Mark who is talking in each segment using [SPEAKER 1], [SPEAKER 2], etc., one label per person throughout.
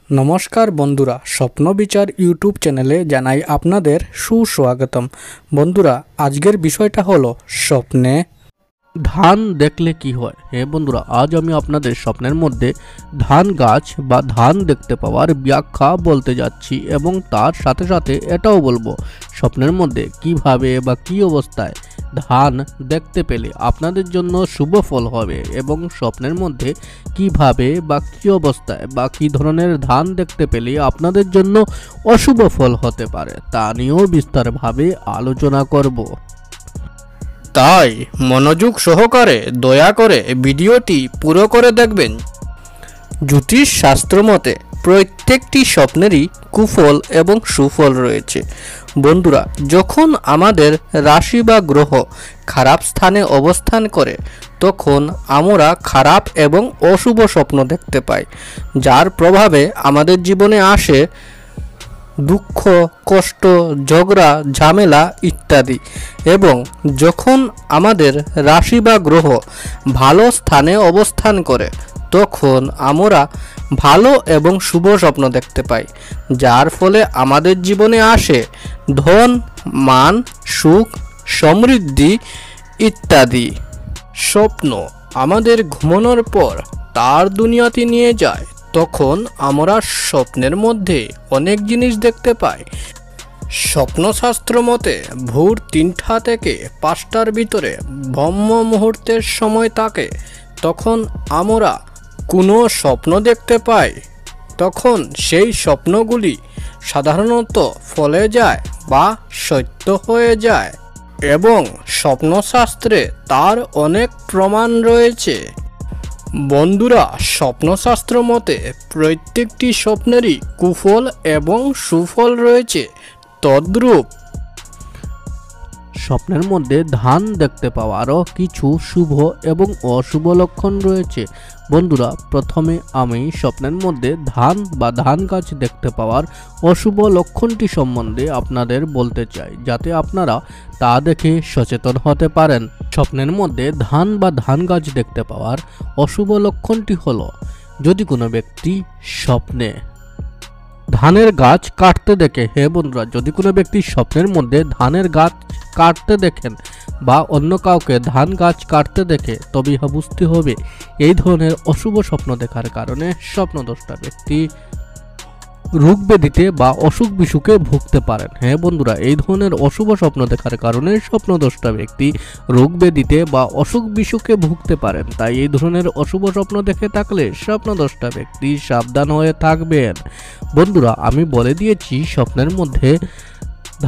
[SPEAKER 1] নমস্কার বন্ধুরা, স্বপ্ন বিচার ইউটিউব চ্যানেলে জানাই আপনাদের সুস্বাগতম। বন্ধুরা, আজকের বিষয়টা হলো স্বপ্নে ধান দেখলে কি হয়। হ্যাঁ বন্ধুরা, আজ আমি আপনাদের স্বপ্নের মধ্যে ধান গাছ বা ধান দেখতে পাওয়ার ব্যাখ্যা বলতে যাচ্ছি এবং তার সাথে সাথে এটাও বলবো স্বপ্নের মধ্যে কিভাবে বা কি অবস্থায় ধান দেখতে পেলে আপনাদের জন্য শুভ ফল হবে এবং স্বপ্নের মধ্যে কিভাবে বা কি অবস্থায় বা কি ধরনের ধান দেখতে পেলে আপনাদের জন্য অশুভ ফল হতে পারে তা নিয়েও বিস্তারভাবে আলোচনা করব। তাই মনোযোগ সহকারে দয়া করে ভিডিওটি পুরো করে দেখবেন। জ্যোতিষ শাস্ত্র মতে প্রত্যেকটি স্বপ্নেরই কুফল এবং সুফল রয়েছে। বন্ধুরা, যখন আমাদের রাশি বা গ্রহ খারাপ স্থানে অবস্থান করে তখন আমরা খারাপ এবং অশুভ স্বপ্ন দেখতে পাই, যার প্রভাবে আমাদের জীবনে আসে দুঃখ, কষ্ট, ঝগড়া, ঝামেলা ইত্যাদি। এবং যখন আমাদের রাশি বা গ্রহ ভালো স্থানে অবস্থান করে তখন আমরা ভালো এবং শুভ স্বপ্ন দেখতে পাই, যার ফলে আমাদের জীবনে আসে ধন, মান, সুখ, সমৃদ্ধি ইত্যাদি। স্বপ্ন আমাদের ঘুমানোর পর তার দুনিয়াতে নিয়ে যায়, তখন আমরা স্বপ্নের মধ্যে অনেক জিনিস দেখতে পাই। স্বপ্নশাস্ত্র মতে ভোর 3টা থেকে 5টার ভিতরে ব্রহ্ম মুহূর্তের সময় থাকে, তখন আমরা কোনো স্বপ্ন দেখতে পাই, তখন সেই স্বপ্নগুলি সাধারণত ফলে যায় বা সত্য হয়ে যায় এবং স্বপ্নশাস্ত্রে তার অনেক প্রমাণ রয়েছে। বন্ধুরা, স্বপ্নশাস্ত্র মতে প্রত্যেকটি স্বপ্নেরই কুফল এবং সুফল রয়েছে। তদ্রূপ স্বপ্নের মধ্যে ধান দেখতে পাওয়ারও কিছু শুভ এবং অশুভ লক্ষণ রয়েছে। বন্ধুরা, প্রথমে আমি স্বপ্নের মধ্যে ধান বা ধান গাছ দেখতে পাওয়ার অশুভ লক্ষণটি সম্বন্ধে আপনাদের বলতে চাই, যাতে আপনারা তা দেখে সচেতন হতে পারেন। স্বপ্নের মধ্যে ধান বা ধান গাছ দেখতে পাওয়ার অশুভ লক্ষণটি হলো, যদি কোনো ব্যক্তি স্বপ্নে ধানের গাছ কাটতে দেখে। হে বন্ধুরা, যদি কোনো ব্যক্তি স্বপ্নের মধ্যে ধানের গাছ কাটতে দেখেন বা অন্য কাউকে ধান গাছ কাটতে দেখে, তবে ইহা বুঝতে হবে এই ধরনের অশুভ স্বপ্ন দেখার কারণে স্বপ্নদ্রষ্টা ব্যক্তি রোগ ব্যাধিতে বা অসুখ বিসুখে ভুগতে পারেন। হ্যাঁ বন্ধুরা, এই ধরনের অশুভ স্বপ্ন দেখার কারণে স্বপ্নদ্রষ্টা ব্যক্তি রোগ ব্যাধিতে বা অসুখ বিসুখে ভুগতে পারেন। তাই এই ধরনের অশুভ স্বপ্ন দেখে থাকলে স্বপ্নদ্রষ্টা ব্যক্তি সাবধান হয়ে থাকবেন। বন্ধুরা, আমি বলে দিয়েছি স্বপ্নের মধ্যে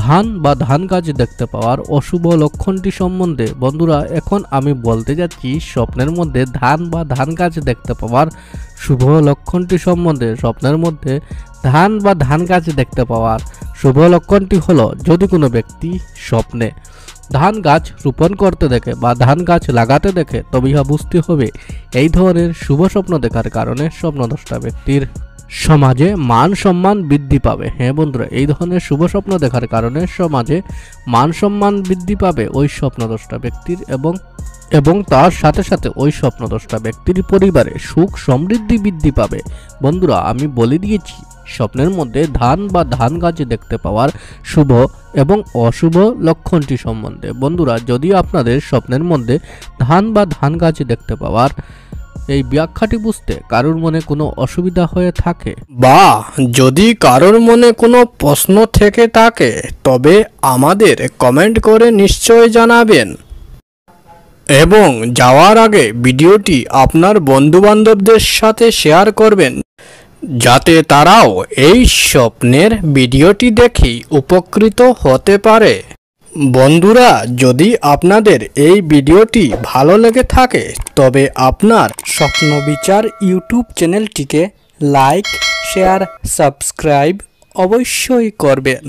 [SPEAKER 1] ধান বা ধান গাছ দেখতে পাওয়ার অশুভ লক্ষণটি সম্বন্ধে। বন্ধুরা, এখন আমি বলতে যাচ্ছি স্বপ্নের মধ্যে ধান বা ধান গাছ দেখতে পাওয়ার শুভ লক্ষণটি সম্বন্ধে। স্বপ্নের মধ্যে ধান বা ধান গাছ দেখতে পাওয়ার শুভ লক্ষণটি হলো, যদি কোনো ব্যক্তি স্বপ্নে ধান গাছ রোপণ করতে দেখে বা ধান গাছ লাগাতে দেখে, তবে ইহা বুঝতে হবে এই ধরনের শুভ স্বপ্ন দেখার কারণে স্বপ্নদ্রষ্টা ব্যক্তির সমাজে মান সম্মান বৃদ্ধি পাবে। হ্যাঁ বন্ধুরা, এই ধরনের শুভ স্বপ্ন দেখার কারণে সমাজে মান সম্মান বৃদ্ধি পাবে ওই স্বপ্নদ্রষ্টা ব্যক্তির এবং তার সাথে সাথে ওই স্বপ্নদ্রষ্টা ব্যক্তির পরিবারে সুখ সমৃদ্ধি বৃদ্ধি পাবে। বন্ধুরা, আমি বলে দিয়েছি স্বপ্নের মধ্যে ধান বা ধান গাছ দেখতে পাওয়ার শুভ এবং অশুভ লক্ষণটি সম্বন্ধে। বন্ধুরা, যদি আপনাদের স্বপ্নের মধ্যে ধান বা ধান গাছ দেখতে পাওয়ার এই ব্যাখ্যাটি বুঝতে কারোর মনে কোনো অসুবিধা হয়ে থাকে বা যদি কারোর মনে কোনো প্রশ্ন থেকে থাকে, তবে আমাদের কমেন্ট করে নিশ্চয় জানাবেন এবং যাওয়ার আগে ভিডিওটি আপনার বন্ধুবান্ধবদের সাথে শেয়ার করবেন, যাতে তারাও এই স্বপ্নের ভিডিওটি দেখে উপকৃত হতে পারে। বন্ধুরা, যদি আপনাদের এই ভিডিওটি ভালো লেগে থাকে তবে আপনার স্বপ্ন বিচার ইউটিউব চ্যানেলটিকে লাইক, শেয়ার, সাবস্ক্রাইব অবশ্যই করবেন।